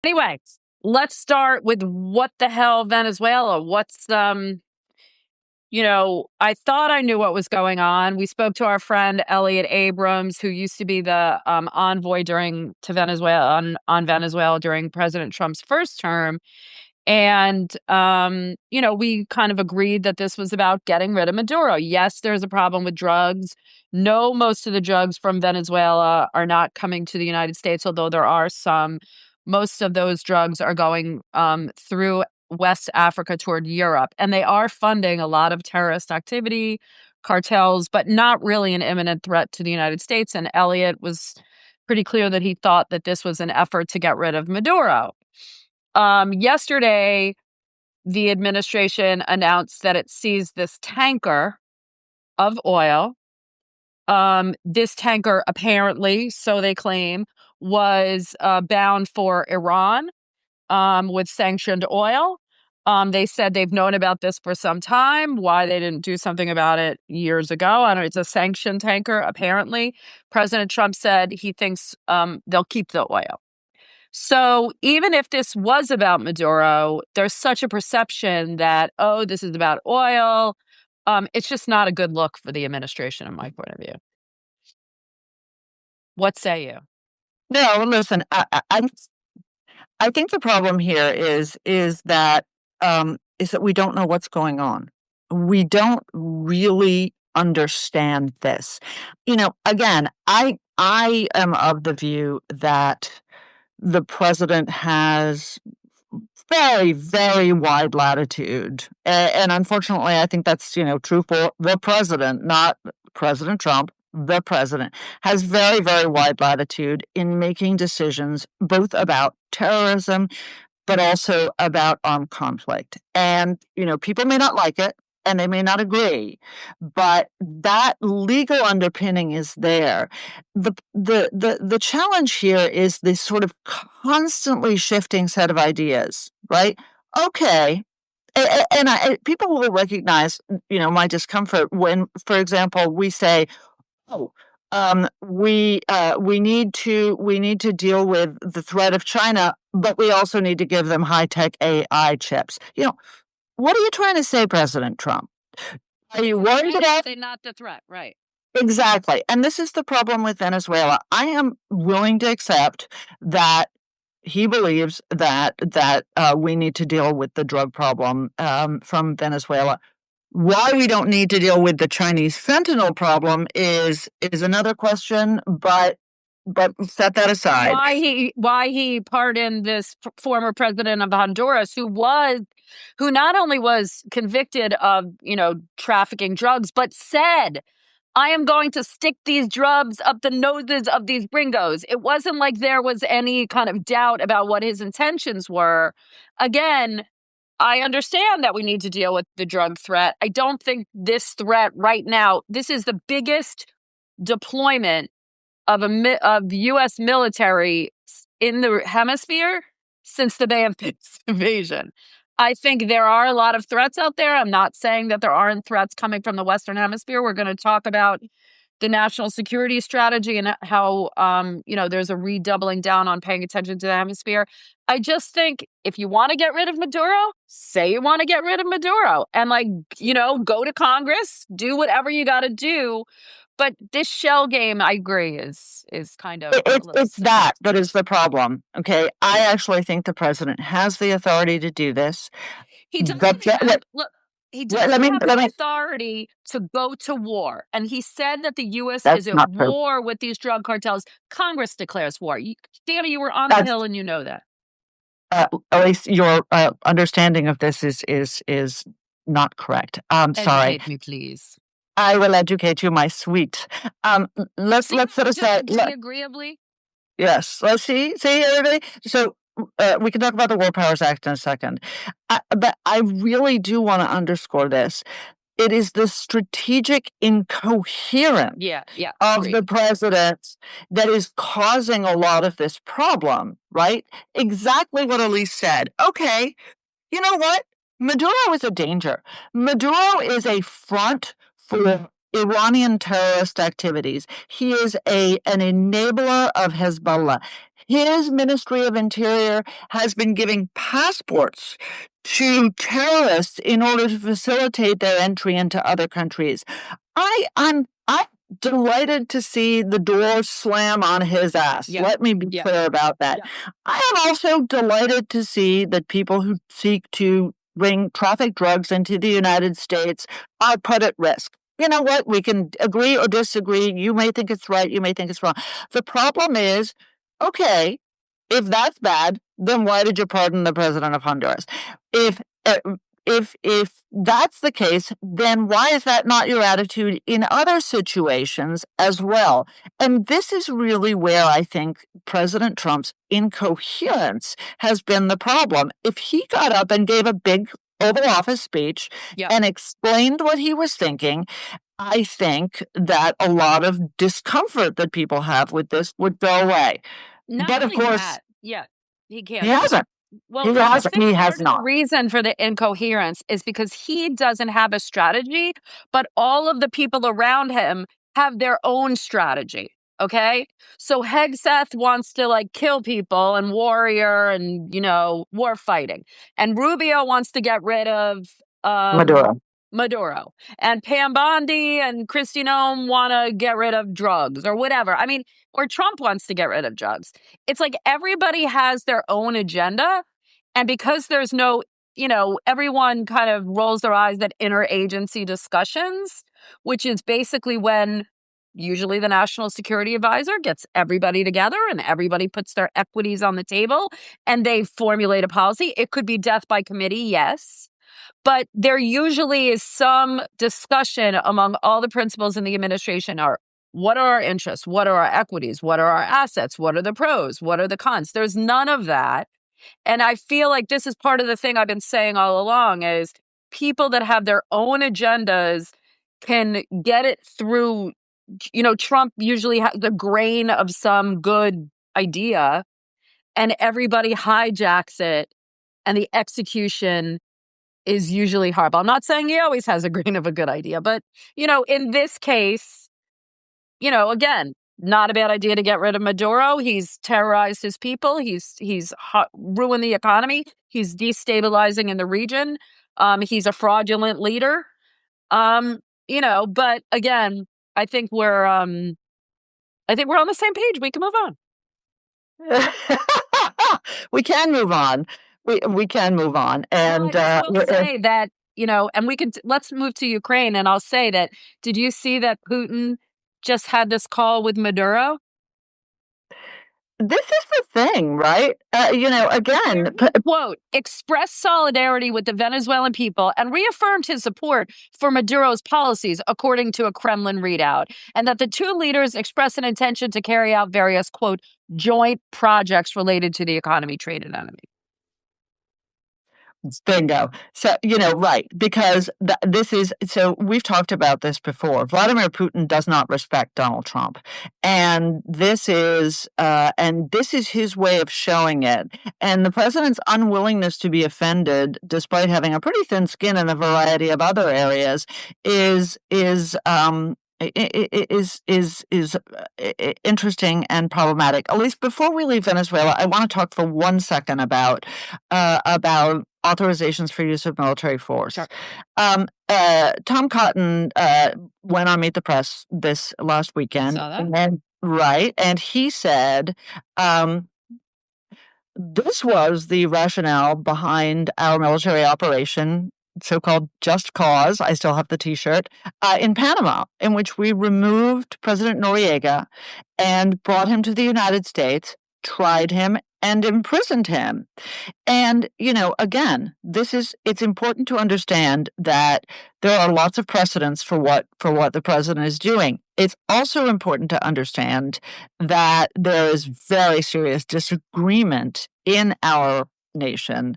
Anyway, let's start with what the hell Venezuela. I thought I knew what was going on. We spoke to our friend Elliot Abrams, who used to be the envoy to Venezuela on Venezuela during President Trump's first term. And, we kind of agreed that this was about getting rid of Maduro. Yes, there's a problem with drugs. No, most of the drugs from Venezuela are not coming to the United States, although there are some. Most of those drugs are going through West Africa toward Europe, and they are funding a lot of terrorist activity, cartels, but not really an imminent threat to the United States. And Elliot was pretty clear that he thought that this was an effort to get rid of Maduro. Yesterday, the administration announced that it seized this tanker of oil. This tanker apparently, so they claim, was bound for Iran with sanctioned oil. They said they've known about this for some time. Why they didn't do something about it years ago? I don't know. It's a sanctioned tanker, apparently. President Trump said he thinks they'll keep the oil. So even if this was about Maduro, there's such a perception that, this is about oil. It's just not a good look for the administration, in my point of view. What say you? No, listen, I think the problem here is that we don't know what's going on. We don't really understand this. Again, I am of the view that the president has very, very wide latitude. And unfortunately, I think that's, true for the president, not President Trump. The president has very, very wide latitude in making decisions both about terrorism, but also about armed conflict. And, people may not like it and they may not agree, but that legal underpinning is there. The challenge here is this sort of constantly shifting set of ideas, right? Okay. And people will recognize, my discomfort when, for example, we say, we need to deal with the threat of China, but we also need to give them high-tech AI chips. What are you trying to say, President Trump? Are you worried about? They're not the threat, right? Exactly. And this is the problem with Venezuela. I am willing to accept that he believes that we need to deal with the drug problem from Venezuela. Why we don't need to deal with the Chinese fentanyl problem is another question, but set that aside. Why he pardoned this former president of Honduras, who not only was convicted of, trafficking drugs, but said, I am going to stick these drugs up the noses of these gringos. It wasn't like there was any kind of doubt about what his intentions were. Again, I understand that we need to deal with the drug threat. I don't think this threat right now, this is the biggest deployment of U.S. military in the hemisphere since the Bay of Pigs invasion. I think there are a lot of threats out there. I'm not saying that there aren't threats coming from the Western Hemisphere. We're going to talk about the national security strategy and how, there's a redoubling down on paying attention to the hemisphere. I just think if you want to get rid of Maduro, say you want to get rid of Maduro and go to Congress, do whatever you got to do. But this shell game, I agree, is kind of... It's that is the problem, okay? I actually think the president has the authority to do this. He doesn't have... Look, he doesn't have the authority to go to war. And he said that the U.S. is at war with these drug cartels. Congress declares war. Dany, you were on the Hill and you know that. At least your understanding of this is not correct. Sorry. Educate me, please. I will educate you, my sweet. Let's set aside. Agreeably. Yes. Let's see everybody. So we can talk about the War Powers Act in a second, but I really do want to underscore this. It is the strategic incoherence of the president that is causing a lot of this problem, right? Exactly what Elise said. Okay, you know what? Maduro is a danger. Maduro is a front for Iranian terrorist activities. He is an enabler of Hezbollah. His Ministry of Interior has been giving passports to terrorists in order to facilitate their entry into other countries. I'm delighted to see the door slam on his ass. Yeah. Let me be Yeah. clear about that. Yeah. I am also delighted to see that people who seek to bring traffic drugs into the United States are put at risk. You know what? We can agree or disagree. You may think it's right. You may think it's wrong. The problem is, okay, if that's bad, then why did you pardon the president of Honduras? If uh, if that's the case, then why is that not your attitude in other situations as well? And this is really where I think President Trump's incoherence has been the problem. If he got up and gave a big Oval Office speech Yeah. and explained what he was thinking, I think that a lot of discomfort that people have with this would go away. Not But of only course, that, yeah, he he can't. hasn't. Well, He I hasn't. think He has part of the not. reason for the incoherence is because he doesn't have a strategy, but all of the people around him have their own strategy. Okay. So Hegseth wants to like kill people and warrior and, war fighting. And Rubio wants to get rid of Maduro. Maduro. And Pam Bondi and Kristi Noem want to get rid of drugs or whatever. I mean, or Trump wants to get rid of drugs. It's like everybody has their own agenda. And because there's no, everyone kind of rolls their eyes at interagency discussions, which is basically when usually the national security advisor gets everybody together and everybody puts their equities on the table and they formulate a policy. It could be death by committee, yes. But there usually is some discussion among all the principals in the administration are what are our interests? What are our equities? What are our assets? What are the pros? What are the cons? There's none of that. And I feel like this is part of the thing I've been saying all along is people that have their own agendas can get it through. Trump usually has the grain of some good idea and everybody hijacks it and the execution is usually horrible. I'm not saying he always has a grain of a good idea, but, in this case, again, not a bad idea to get rid of Maduro. He's terrorized his people. He's ruined the economy. He's destabilizing in the region. He's a fraudulent leader. But again, I think we're on the same page. We can move on. We can move on. We can move on. And I just will say that, and let's move to Ukraine. And I'll say that, did you see that Putin just had this call with Maduro? this is the thing, right? Again, Quote, expressed solidarity with the Venezuelan people and reaffirmed his support for Maduro's policies, according to a Kremlin readout, and that the two leaders expressed an intention to carry out various, quote, joint projects related to the economy, trade, and enemy. bingo. So, right, because so we've talked about this before. Vladimir Putin does not respect Donald Trump. And this is his way of showing it. And the president's unwillingness to be offended, despite having a pretty thin skin in a variety of other areas, is interesting and problematic. Elise, before we leave Venezuela, I want to talk for 1 second about authorizations for use of military force. Sure. Tom Cotton went on Meet the Press this last weekend. Saw that. And he said, this was the rationale behind our military operation, so-called Just Cause, I still have the T-shirt, in Panama, in which we removed President Noriega and brought him to the United States, tried him, and imprisoned him. And, again, it's important to understand that there are lots of precedents for what the president is doing. It's also important to understand that there is very serious disagreement in our nation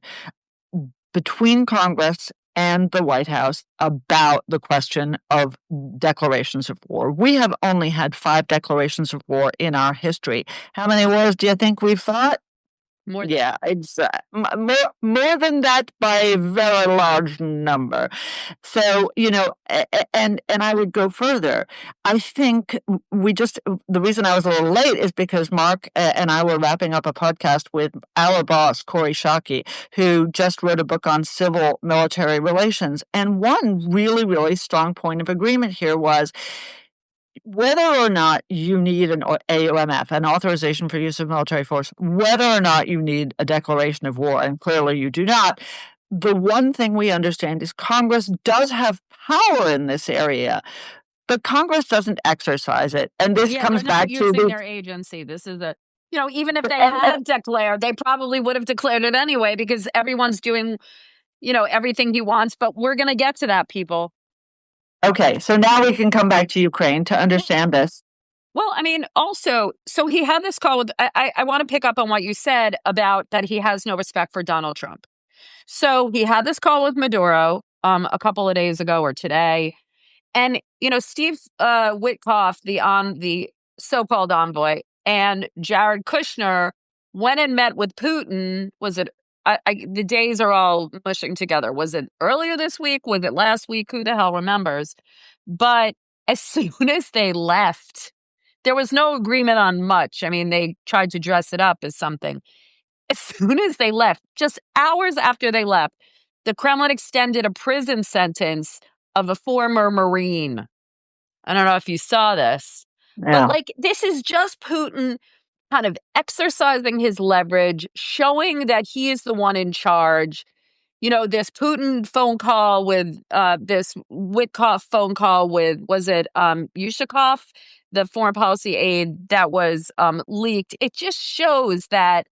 between Congress and the White House about the question of declarations of war. We have only had 5 declarations of war in our history. How many wars do you think we've fought? More than Yeah, more than that by a very large number. So, and I would go further. I think the reason I was a little late is because Mark and I were wrapping up a podcast with our boss, Corey Shockey, who just wrote a book on civil military relations. And one really, really strong point of agreement here was whether or not you need an AUMF, an authorization for use of military force, whether or not you need a declaration of war, and clearly you do not, the one thing we understand is Congress does have power in this area, but Congress doesn't exercise it. And this Yeah, they're comes not back to using their agency. This is even if they and had declared, they probably would have declared it anyway because everyone's doing, everything he wants. But we're going to get to that, people. okay, so now we can come back to Ukraine to understand this. Well, I mean, also, so he had this call with, I want to pick up on what you said about that he has no respect for Donald Trump. So he had this call with Maduro a couple of days ago or today. And, Steve Witkoff, the so-called envoy, and Jared Kushner went and met with Putin. Was it, the days are all mushing together. Was it earlier this week? Was it last week? Who the hell remembers? But as soon as they left, there was no agreement on much. I mean, they tried to dress it up as something. As soon as they left, just hours after they left, the Kremlin extended a prison sentence of a former Marine. I don't know if you saw this, but Yeah. this is just Putin kind of exercising his leverage, showing that he is the one in charge. This Putin phone call with this Witkoff phone call with, was it Yushakov, the foreign policy aide that was leaked? It just shows that,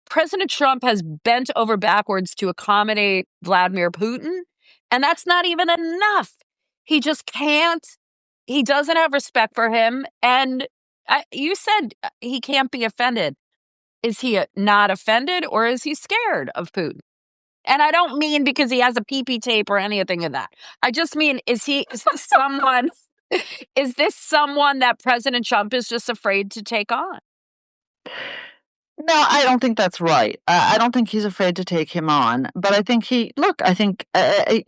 President Trump has bent over backwards to accommodate Vladimir Putin, and that's not even enough. He just can't. He doesn't have respect for him. And you said he can't be offended. Is he not offended, or is he scared of Putin? And I don't mean because he has a PP tape or anything of that. I just mean, is this someone, is this someone that President Trump is just afraid to take on? No, I don't think that's right. I don't think he's afraid to take him on. But I think I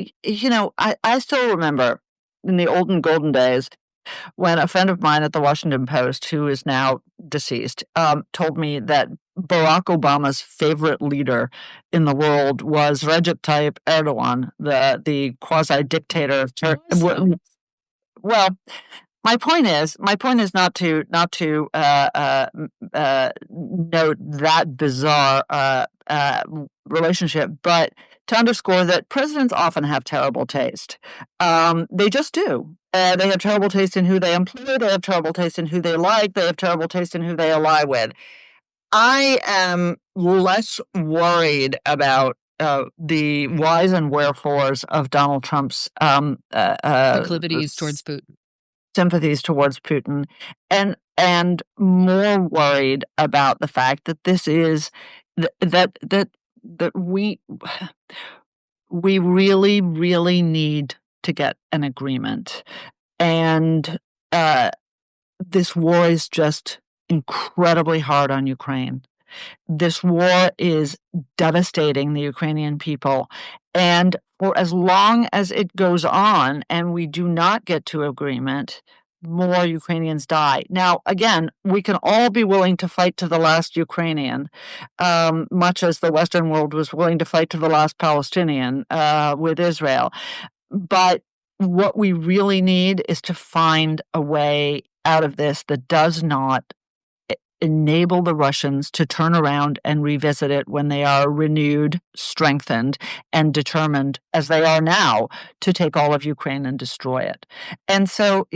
still remember in the olden golden days when a friend of mine at the Washington Post, who is now deceased, told me that Barack Obama's favorite leader in the world was Recep Tayyip Erdogan, the quasi dictator of Turkey. Well, my point is not to note that bizarre relationship, but to underscore that presidents often have terrible taste. They just do. They have terrible taste in who they employ. They have terrible taste in who they like. They have terrible taste in who they ally with. I am less worried about the whys and wherefores of Donald Trump's Proclivities towards Putin. sympathies towards Putin, and more worried about the fact that this is that we really, really need to get an agreement, and this war is just incredibly hard on Ukraine. This war is devastating the Ukrainian people. And for as long as it goes on and we do not get to agreement, more Ukrainians die. Now, again, we can all be willing to fight to the last Ukrainian, much as the Western world was willing to fight to the last Palestinian with Israel. But what we really need is to find a way out of this that does not enable the Russians to turn around and revisit it when they are renewed, strengthened, and determined, as they are now, to take all of Ukraine and destroy it. And so,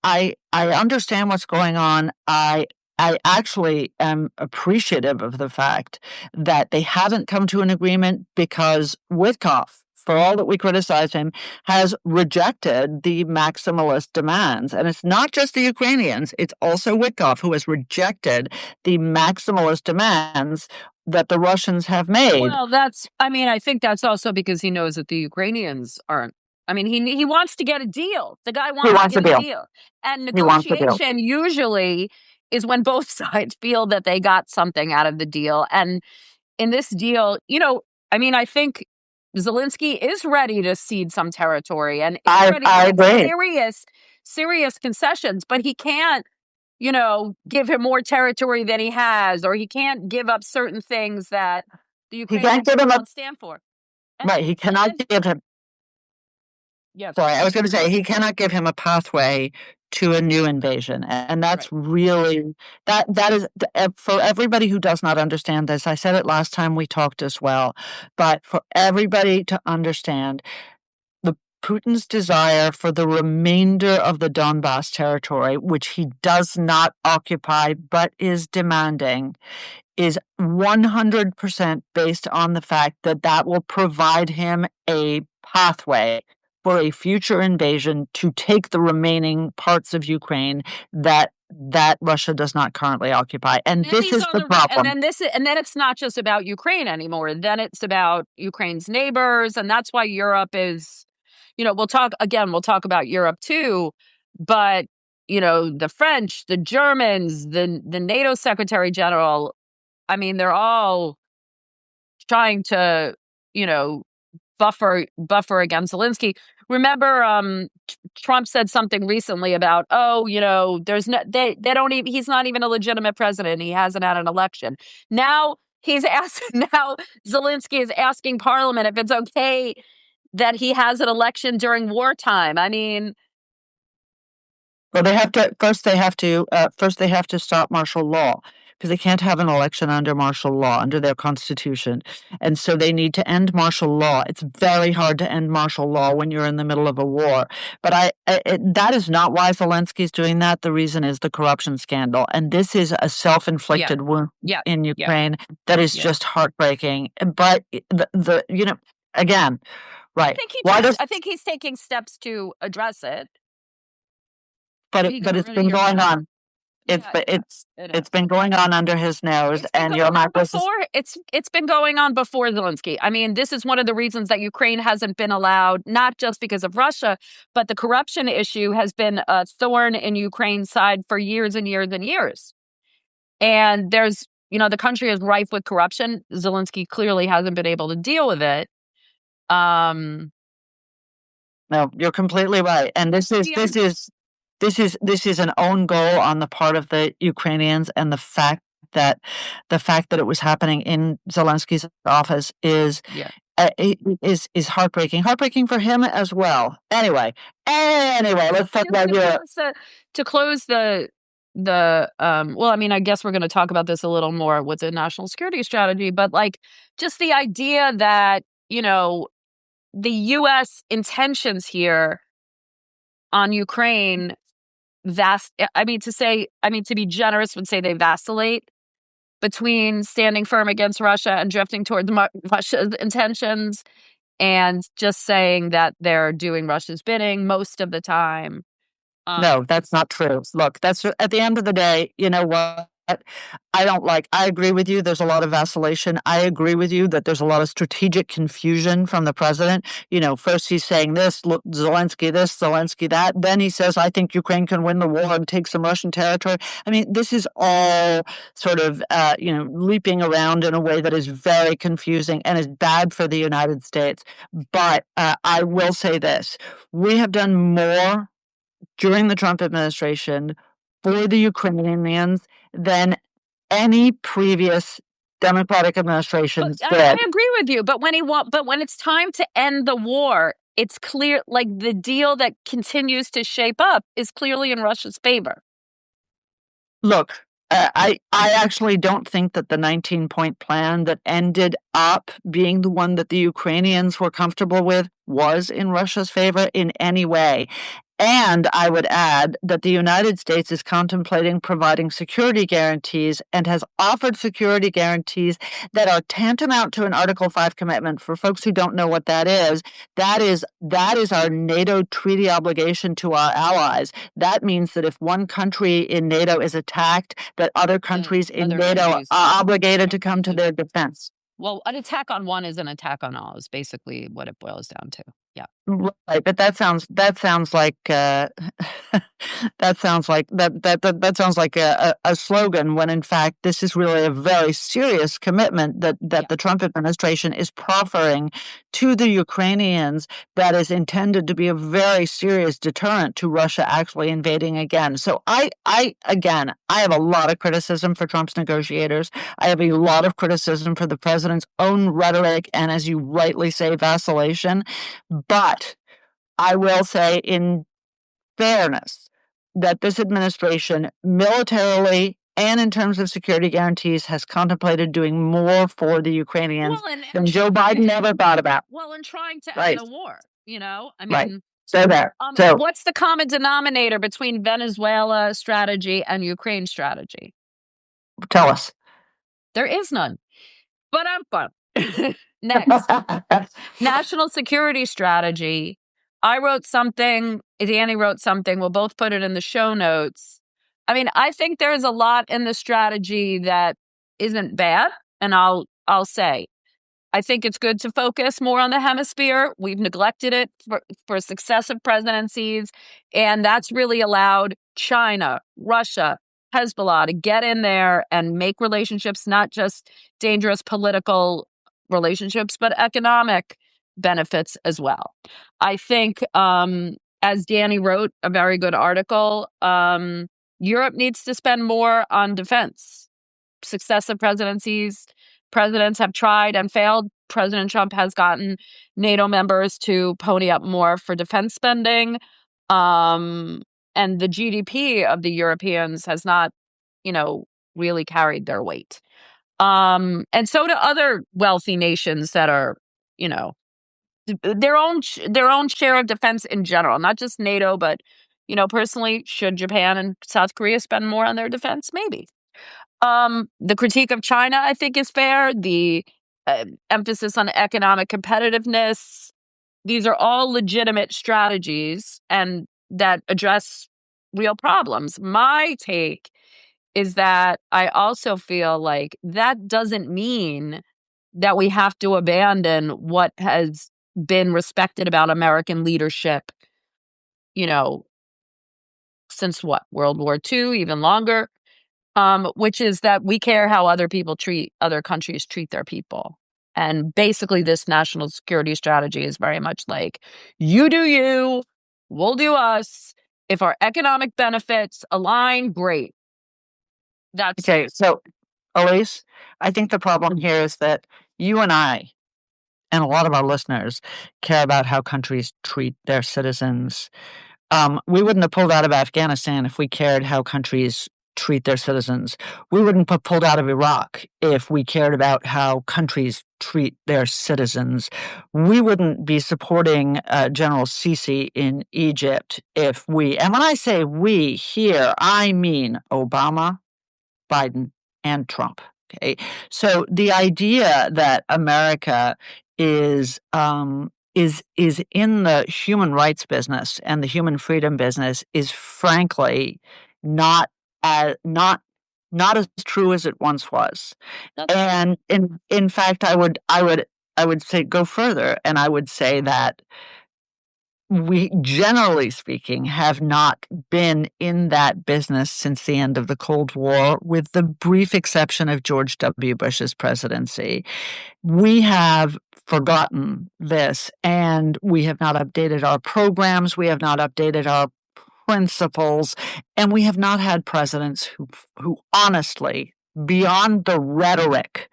I understand what's going on. I actually am appreciative of the fact that they haven't come to an agreement because Witkoff, for all that we criticize him, has rejected the maximalist demands. And it's not just the Ukrainians, it's also Witkoff who has rejected the maximalist demands that the Russians have made. Well, I think that's also because he knows that the Ukrainians aren't. I mean, he wants to get a deal. The guy wants to get a deal. And negotiation usually is when both sides feel that they got something out of the deal. And in this deal, I mean, I think Zelensky is ready to cede some territory and is ready to I make agree. serious concessions, but he can't, give him more territory than he has, or he can't give up certain things that the He Ukrainian can't give him people a don't stand for. And, right. He cannot and give him. yeah, Sorry, I was going to say he cannot give him a pathway to a new invasion, and that's right. really that is for everybody who does not understand this. I said it last time we talked as well, but for everybody to understand the Putin's desire for the remainder of the Donbass territory, which he does not occupy but is demanding, is 100% based on the fact that that will provide him a pathway for a future invasion to take the remaining parts of Ukraine that Russia does not currently occupy. And And this these is are the problem. and then it's not just about Ukraine anymore. Then it's about Ukraine's neighbors, and that's why Europe is, we'll talk about Europe too, but the French, the Germans, the NATO Secretary General, I mean, they're all trying to, you know, buffer against Zelensky. Remember, Trump said something recently about, oh, there's no, they don't even, he's not even a legitimate president. He hasn't had an election. Now he's asking, now Zelensky is asking Parliament if it's okay that he has an election during wartime. I mean, Well, they have to first they have to stop martial law because they can't have an election under martial law under their constitution, and so they need to end martial law. It's very hard to end martial law when you're in the middle of a war. But that is not why Zelensky's doing that. The reason is the corruption scandal, and this is a yeah, self-inflicted wound yeah, in yeah, Ukraine that is yeah. just heartbreaking. But again, right? Why does I think he's taking steps to address it. He but got it's rid of been your going man. on. Yeah, yeah, it It's has. been going on under his nose, It's been and going you're on not supposed to. before. It's been going on before Zelensky. I mean, this is one of the reasons that Ukraine hasn't been allowed, not just because of Russia, but the corruption issue has been a thorn in Ukraine's side for years and years and years. And the country is rife with corruption. Zelensky clearly hasn't been able to deal with it. Um, No, you're completely right. And yeah, this is an own goal on the part of the Ukrainians, and that the fact that it was happening in Zelensky's office yeah. is heartbreaking. Heartbreaking for him as well. Anyway, let's talk Just about Europe. to close the well, I mean, I guess we're going to talk about this a little more with the national security strategy, but like just the idea that the US intentions here on Ukraine to be generous would say they vacillate between standing firm against Russia and drifting towards Russia's intentions, and just saying that they're doing Russia's bidding most of the time. Um, No, that's not true. Look, that's at the end of the day, you know what? I agree with you. There's a lot of vacillation. I agree with you that there's a lot of strategic confusion from the president. First he's saying this, look, Zelensky this, Zelensky that. Then he says, I think Ukraine can win the war and take some Russian territory. I mean, this is all sort of, leaping around in a way that is very confusing and is bad for the United States. But I will say this. We have done more during the Trump administration for the Ukrainians than any previous Democratic but administration I did. agree with you. But when it's time to end the war, it's clear, like the deal that continues to shape up is clearly in Russia's favor. Look, I actually don't think that the 19-point plan that ended up being the one that the Ukrainians were comfortable with was in Russia's favor in any way. And I would add that the United States is contemplating providing security guarantees and has offered security guarantees that are tantamount to an Article 5 commitment. For folks who don't know what that is our NATO treaty obligation to our allies. That means that if one country in NATO is attacked, that other countries in Other NATO countries. are obligated to come to their defense. Well, an attack on one is an attack on all, is basically what it boils down to. Yeah. Right, but that sounds like That sounds like that sounds like a slogan when in fact this is really a very serious commitment that Yeah. the Trump administration is proffering to the Ukrainians that is intended to be a very serious deterrent to Russia actually invading again. So I have a lot of criticism for Trump's negotiators. I have a lot of criticism for the president's own rhetoric and, as you rightly say, vacillation. But I will say, in fairness, that this administration, militarily and in terms of security guarantees, has contemplated doing more for the Ukrainians Well, and than Joe Biden ever thought about. well, and trying to end Right, the war, I right. mean, So there. So what's the common denominator between Venezuela strategy and Ukraine strategy? tell us. There is none. But I'm fun. Next, national security strategy. I wrote something, Dany wrote something. We'll both put it in the show notes. I mean, I think there's a lot in the strategy that isn't bad, and I'll say I think it's good to focus more on the hemisphere. We've neglected it for successive presidencies, and that's really allowed China, Russia, Hezbollah to get in there and make relationships, not just dangerous political relationships, but economic benefits as well. I think, as Dany wrote a very good article, Europe needs to spend more on defense. Successive presidents have tried and failed. President Trump has gotten NATO members to pony up more for defense spending. And the GDP of the Europeans has not, really carried their weight. And so do other wealthy nations that are, you know, their own share of defense in general, not just NATO, but, personally, should Japan and South Korea spend more on their defense? Maybe. The critique of China, I think, is fair. The emphasis on economic competitiveness. These are all legitimate strategies and that address real problems. My take is that I also feel like that doesn't mean that we have to abandon what has been respected about American leadership, you know, since what, World War II, even longer. Which is that we care how other countries treat their people. And basically, this national security strategy is very much like, you do you, we'll do us. If our economic benefits align, great. That's Okay, so Elise, I think the problem here is that you and I and a lot of our listeners care about how countries treat their citizens. We wouldn't have pulled out of Afghanistan if we cared how countries treat their citizens. We wouldn't have pulled out of Iraq if we cared about how countries treat their citizens. We wouldn't be supporting General Sisi in Egypt if and when I say we here, I mean Obama, Biden, and Trump. Okay, so the idea that America is in the human rights business and the human freedom business is frankly not as not as true as it once was. that's And in fact, I would say go further, and I would say that we, generally speaking, have not been in that business since the end of the Cold War, with the brief exception of George W. Bush's presidency. We have forgotten this, and we have not updated our programs, we have not updated our principles, and we have not had presidents who honestly, beyond the rhetoric,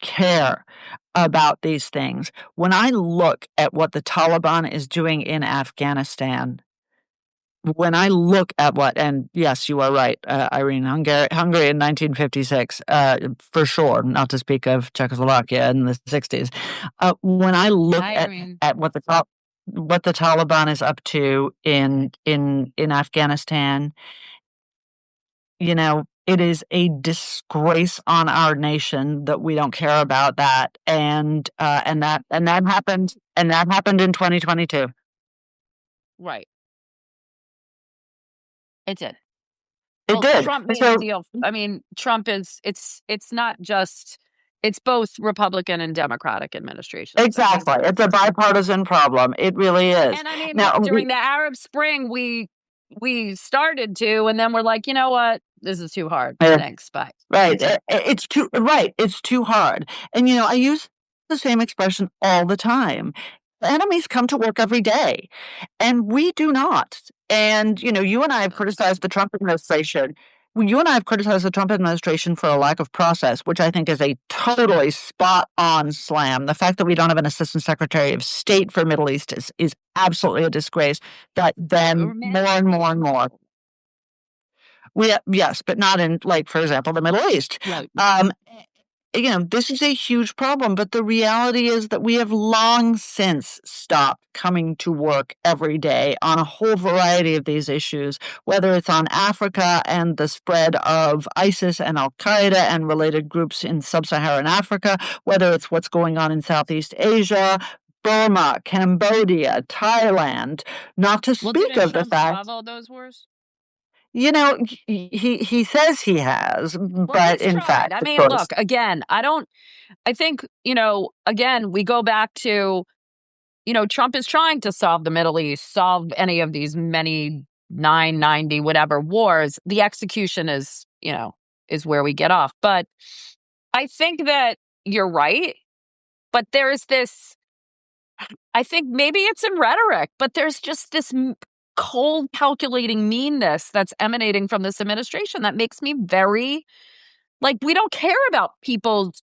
care about these things. When I look at what the Taliban is doing in Afghanistan, when I look at and yes, you are right, Irene, Hungary in 1956, for sure, not to speak of Czechoslovakia in the 60s. When I look at what the Taliban is up to in Afghanistan, it is a disgrace on our nation that we don't care about that, and that happened in 2022. right. It did. It Well, did. Trump made a So deal. I mean, Trump is it's not just it's both Republican and Democratic administrations. I think. exactly, it's a bipartisan problem. It really is. And I mean, Now, look, during the Arab Spring, we we started to, and then we're like, you know what? This is too hard. Yeah. Thanks. Bye. Right. It's too right. It's too hard. And I use the same expression all the time. Enemies come to work every day, and we do not. And you and I have criticized the Trump administration. You and I have criticized the Trump administration for a lack of process, which I think is a totally spot on slam. The fact that we don't have an assistant secretary of state for Middle East is absolutely a disgrace. But then more and more and more. Yes, but not in, like, for example, the Middle East. Right. This is a huge problem, but the reality is that we have long since stopped coming to work every day on a whole variety of these issues, whether it's on Africa and the spread of ISIS and Al Qaeda and related groups in sub-Saharan Africa, whether it's what's going on in Southeast Asia, Burma, Cambodia, Thailand, not to speak of the fact. Solve all those wars? He says he has, but in fact, I of mean, course. look, again, I think, again, we go back to, Trump is trying to solve the Middle East, solve any of these many 990 whatever wars. The execution is where we get off. But I think that you're right. But there's this, I think maybe it's in rhetoric, but there's just this cold, calculating meanness that's emanating from this administration that makes me very, like, we don't care about people's,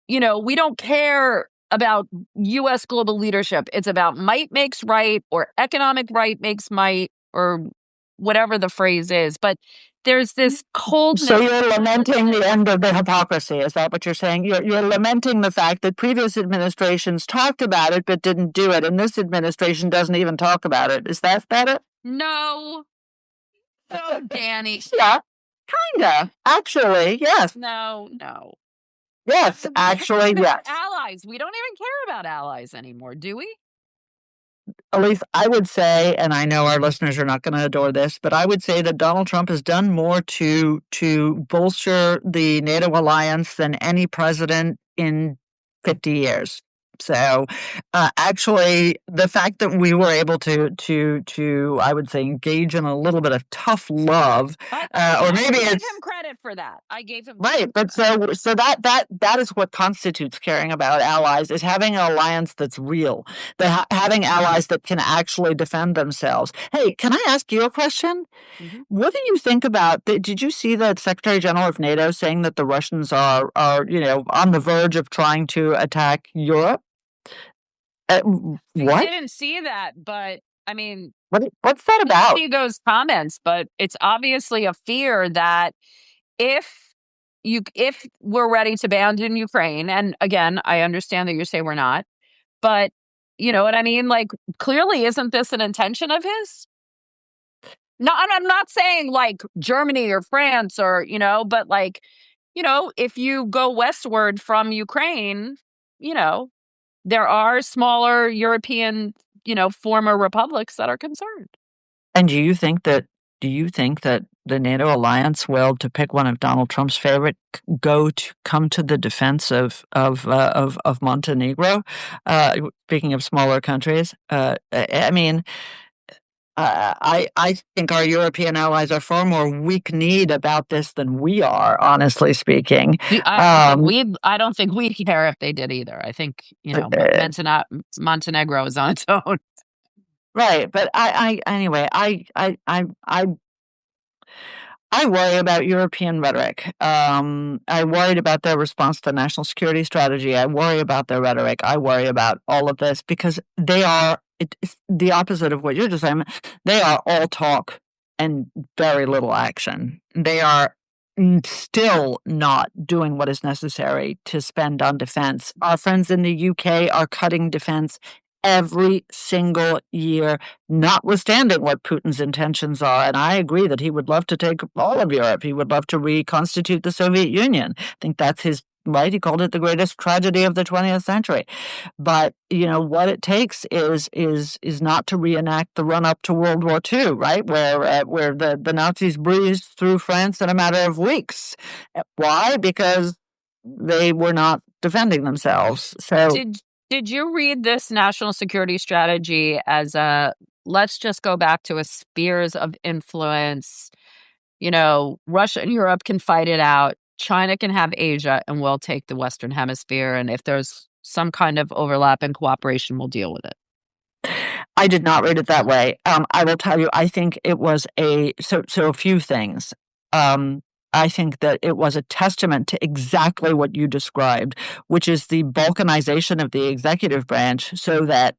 we don't care about U.S. global leadership. It's about might makes right, or economic right makes might, or whatever the phrase is. But there's this coldness. So you're lamenting the end of the hypocrisy. Is that what you're saying? You're lamenting the fact that previous administrations talked about it but didn't do it, and this administration doesn't even talk about it. Is that it? No. Oh, Dany. Yeah, kinda. Actually, yes. No. Yes, actually, yes. Allies. We don't even care about allies anymore, do we? Elise, I would say, and I know our listeners are not going to adore this, but I would say that Donald Trump has done more to bolster the NATO alliance than any president in 50 years. So, actually, the fact that we were able to I would say, engage in a little bit of tough love, or maybe I gave it's him credit for that. I gave him right, but so that is what constitutes caring about allies, is having an alliance that's real, having allies that can actually defend themselves. Hey, can I ask you a question? Mm-hmm. What do you think about? Did you see the Secretary General of NATO saying that the Russians are on the verge of trying to attack Europe? What? I didn't see that, but I mean, what's that about? I see those comments, but it's obviously a fear that if we're ready to abandon Ukraine, and again, I understand that you say we're not, but you know what I mean? Like, clearly, isn't this an intention of his? No, I'm not saying like Germany or France or, but like, if you go westward from Ukraine, there are smaller European, former republics that are concerned. And do you think that the NATO alliance will, to pick one of Donald Trump's favorite, come to the defense of Montenegro? Speaking of smaller countries, I mean, I think our European allies are far more weak-kneed about this than we are, honestly speaking. I don't think we'd care if they did either. I think, Montenegro is on its own. Right, but anyway, I worry about European rhetoric. I worried about their response to the national security strategy. I worry about their rhetoric. I worry about all of this because it's the opposite of what you're just saying. They are all talk and very little action. They are still not doing what is necessary to spend on defense. Our friends in the UK are cutting defense every single year, notwithstanding what Putin's intentions are. And I agree that he would love to take all of Europe. He would love to reconstitute the Soviet Union. I think that's his right. He called it the greatest tragedy of the 20th century. But, what it takes is not to reenact the run-up to World War II, right? Where the Nazis breezed through France in a matter of weeks. Why? Because they were not defending themselves. So Did you read this national security strategy as a let's just go back to a spheres of influence. Russia and Europe can fight it out. China can have Asia, and we'll take the Western Hemisphere. And if there's some kind of overlap and cooperation, we'll deal with it. I did not read it that way. I will tell you, I think it was a few things. I think that it was a testament to exactly what you described, which is the balkanization of the executive branch so that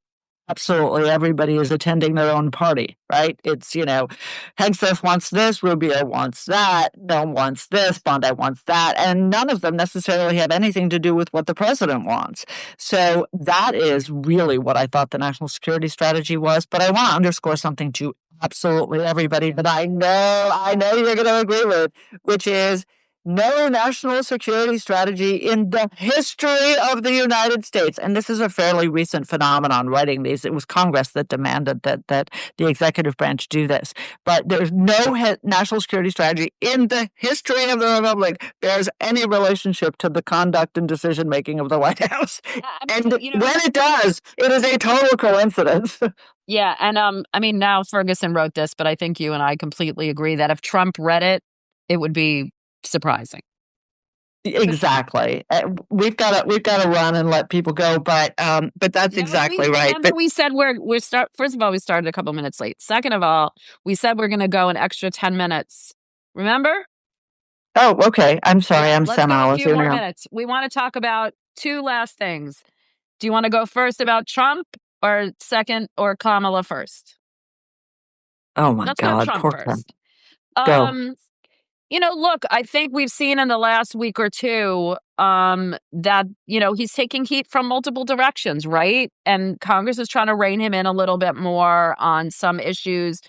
absolutely everybody is attending their own party, right? It's, Hegseth wants this, Rubio wants that, Milne wants this, Bondi wants that, and none of them necessarily have anything to do with what the president wants. So that is really what I thought the national security strategy was. But I want to underscore something to absolutely everybody that I know you're going to agree with, which is no national security strategy in the history of the United States. And this is a fairly recent phenomenon, writing these. It was Congress that demanded that the executive branch do this. But there's no national security strategy in the history of the Republic bears any relationship to the conduct and decision-making of the White House. And when it does, it is a total coincidence. Yeah, and now Ferguson wrote this, but I think you and I completely agree that if Trump read it, it would be surprising. Exactly. We've got to run and let people go, but that's exactly right. But we said first of all, we started a couple minutes late. Second of all, we said we're going to go an extra 10 minutes. Remember? Oh, okay. I'm sorry. I'm Let's 7 go hours. a few more minutes. We want to talk about two last things. Do you want to go first about Trump, or second, or Kamala first? Oh my God. Let's go Trump first. Go. Look, I think we've seen in the last week or two that, he's taking heat from multiple directions, right? And Congress is trying to rein him in a little bit more on some issues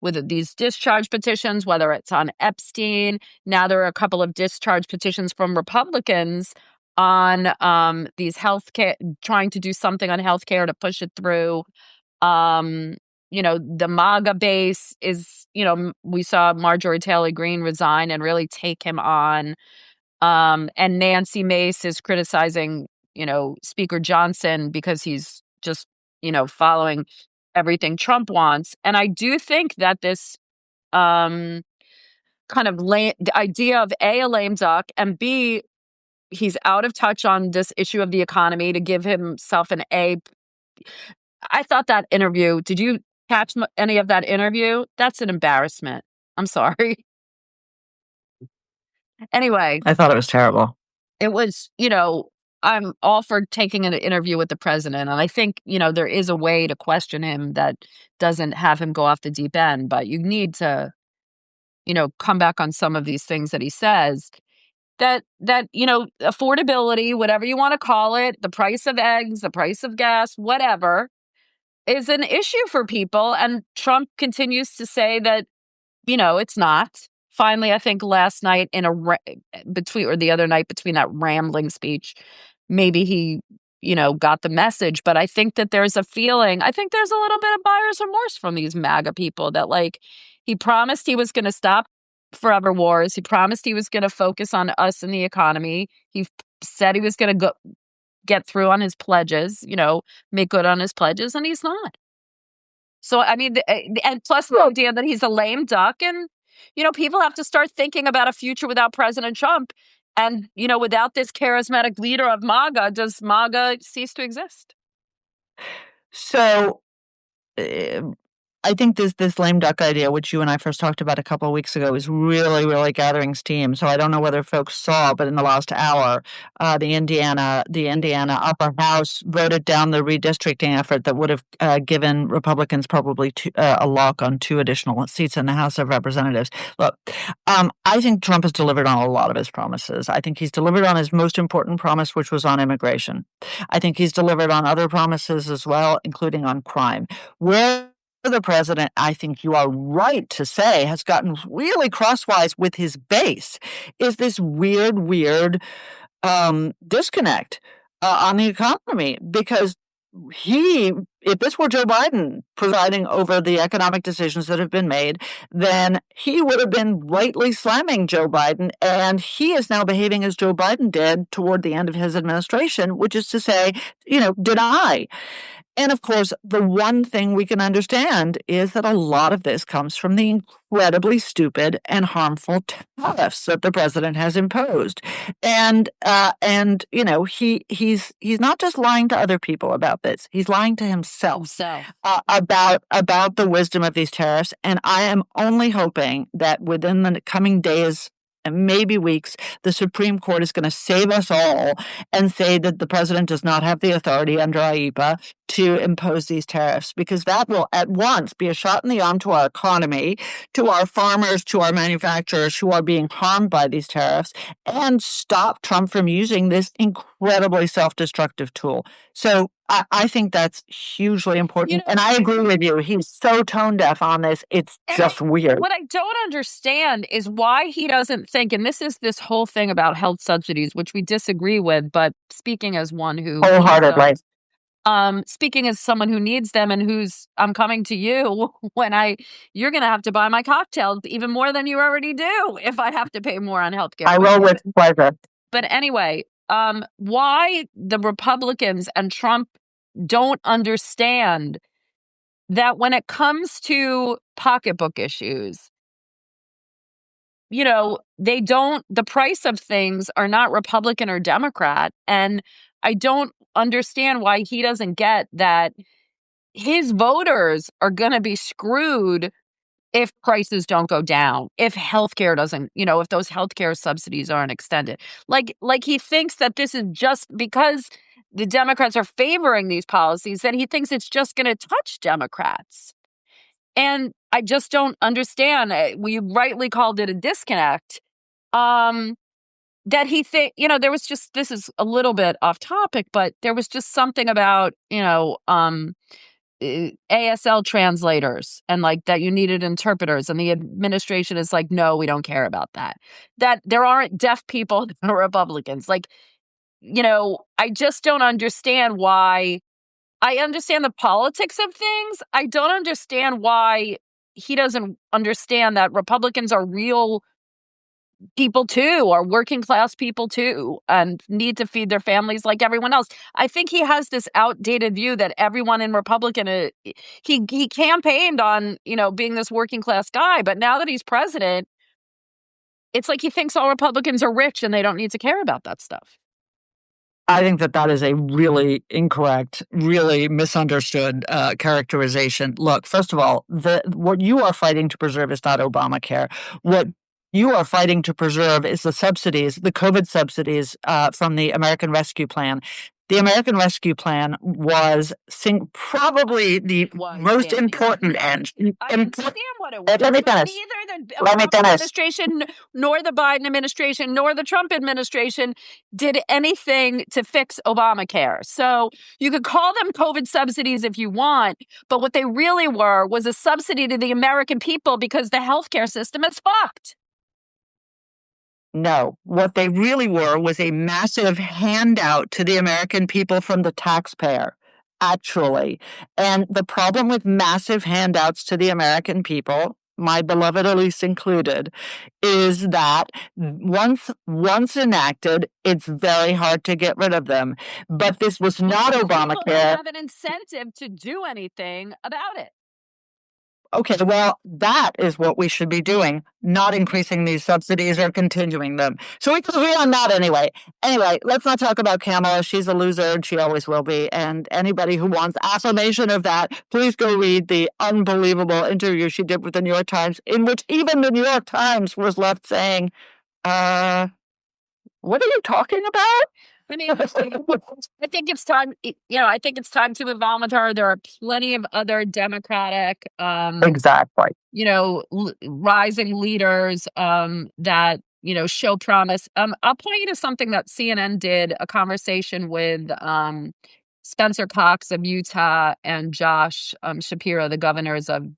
with these discharge petitions, whether it's on Epstein. Now there are a couple of discharge petitions from Republicans on these healthcare, trying to do something on healthcare to push it through. The MAGA base is, we saw Marjorie Taylor Greene resign and really take him on. And Nancy Mace is criticizing, Speaker Johnson because he's just, following everything Trump wants. And I do think that this kind of the idea of A lame duck, and B, he's out of touch on this issue of the economy to give himself an A. I thought that interview, did you catch any of that interview? That's an embarrassment. I'm sorry. Anyway. I thought it was terrible. It was, I'm all for taking an interview with the president. And I think, there is a way to question him that doesn't have him go off the deep end. But you need to, come back on some of these things that he says. That affordability, whatever you want to call it, the price of eggs, the price of gas, whatever, is an issue for people. And Trump continues to say that, it's not. Finally, I think last night the other night between that rambling speech, maybe he, got the message. But I think that there's a feeling, I think there's a little bit of buyer's remorse from these MAGA people that, like, he promised he was going to stop forever wars. He promised he was going to focus on us and the economy. He said he was going to get through on his pledges, make good on his pledges, and he's not. So, and plus the idea that he's a lame duck, and, people have to start thinking about a future without President Trump. And, without this charismatic leader of MAGA, does MAGA cease to exist? So I think this lame duck idea, which you and I first talked about a couple of weeks ago, is really, really gathering steam. So I don't know whether folks saw, but in the last hour, the Indiana upper house voted down the redistricting effort that would have given Republicans probably a lock on 2 additional seats in the House of Representatives. Look, I think Trump has delivered on a lot of his promises. I think he's delivered on his most important promise, which was on immigration. I think he's delivered on other promises as well, including on crime. Where the president, I think you are right to say, has gotten really crosswise with his base is this weird disconnect on the economy, because if this were Joe Biden presiding over the economic decisions that have been made, then he would have been rightly slamming Joe Biden, and he is now behaving as Joe Biden did toward the end of his administration, which is to say, deny. And of course, the one thing we can understand is that a lot of this comes from the incredibly stupid and harmful tariffs that the president has imposed. And he's not just lying to other people about this; he's lying to himself about the wisdom of these tariffs. And I am only hoping that within the coming days and maybe weeks, the Supreme Court is going to save us all and say that the president does not have the authority under IEPA to impose these tariffs, because that will at once be a shot in the arm to our economy, to our farmers, to our manufacturers who are being harmed by these tariffs, and stop Trump from using this incredibly self-destructive tool. So I think that's hugely important. And I agree with you. He's so tone deaf on this. It's just weird. What I don't understand is why he doesn't think, and this is this whole thing about health subsidies, which we disagree with, but speaking as one who wholeheartedly. Speaking as someone who needs them and I'm coming to you when you're going to have to buy my cocktails even more than you already do if I have to pay more on healthcare. I will with pleasure. But anyway, why the Republicans and Trump don't understand that when it comes to pocketbook issues, the price of things are not Republican or Democrat. And I don't understand why he doesn't get that his voters are going to be screwed if prices don't go down, if healthcare doesn't, if those healthcare subsidies aren't extended. Like he thinks that this is just because the Democrats are favoring these policies, that he thinks it's just going to touch Democrats. And I just don't understand. You rightly called it a disconnect. That he there was just, this is a little bit off topic, but there was just something about, ASL translators and like that you needed interpreters, and the administration is like, no, we don't care about that. That there aren't deaf people that are Republicans. Like, I just don't understand why. I understand the politics of things. I don't understand why he doesn't understand that Republicans are real people too, are working class people too, and need to feed their families like everyone else. I think he has this outdated view that everyone in Republican, he campaigned on, being this working class guy, but now that he's president, it's like he thinks all Republicans are rich and they don't need to care about that stuff. I think that is a really incorrect, really misunderstood characterization. Look, first of all, what you are fighting to preserve is not Obamacare. What you are fighting to preserve is the subsidies, the COVID subsidies from the American Rescue Plan. The American Rescue Plan was probably the most important and I understand what it was. Let me finish. Neither the Obama administration, nor the Biden administration, nor the Trump administration did anything to fix Obamacare. So you could call them COVID subsidies if you want, but what they really were was a subsidy to the American people because the healthcare system is fucked. No, what they really were was a massive handout to the American people from the taxpayer, actually. And the problem with massive handouts to the American people, my beloved Elise included, is that once enacted, it's very hard to get rid of them. But this was not Obamacare. People don't have an incentive to do anything about it. Okay, well, that is what we should be doing, not increasing these subsidies or continuing them. So we can agree on that anyway. Anyway, let's not talk about Kamala. She's a loser, and she always will be. And anybody who wants affirmation of that, please go read the unbelievable interview she did with the New York Times, in which even the New York Times was left saying, what are you talking about? I mean, I think it's time. I think it's time to move on with her. There are plenty of other Democratic, exactly, rising leaders that show promise. I'll point you to something that CNN did, a conversation with Spencer Cox of Utah and Josh Shapiro, the governors of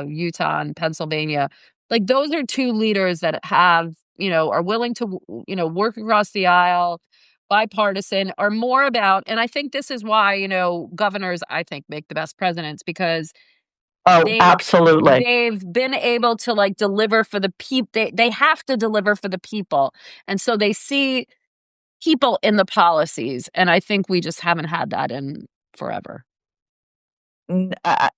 Utah and Pennsylvania. Like, those are two leaders that have, are willing to, work across the aisle, bipartisan, are more about, and I think this is why, governors, I think, make the best presidents, because absolutely, they've been able to deliver for the people. They have to deliver for the people. And so they see people in the policies. And I think we just haven't had that in forever.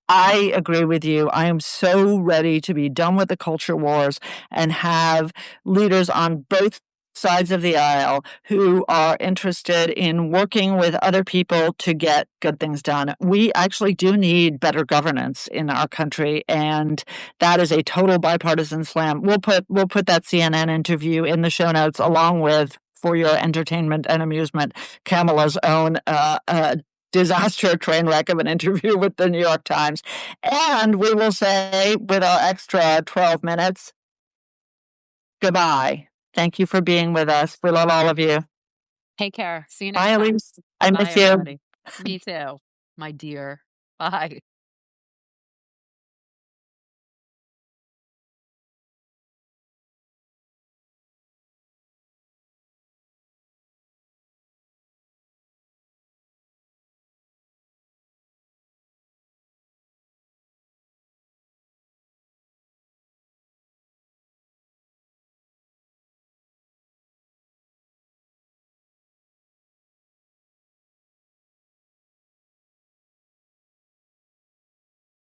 I agree with you. I am so ready to be done with the culture wars and have leaders on both sides of the aisle who are interested in working with other people to get good things done. We actually do need better governance in our country, and that is a total bipartisan slam. We'll put that CNN interview in the show notes along with, for your entertainment and amusement, Kamala's own disaster train wreck of an interview with the New York Times. And we will say, with our extra 12 minutes, goodbye. Thank you for being with us. We love all of you. Take care. See you Bye, next time. Elise. I Bye, miss you. everybody. Me too, my dear. Bye.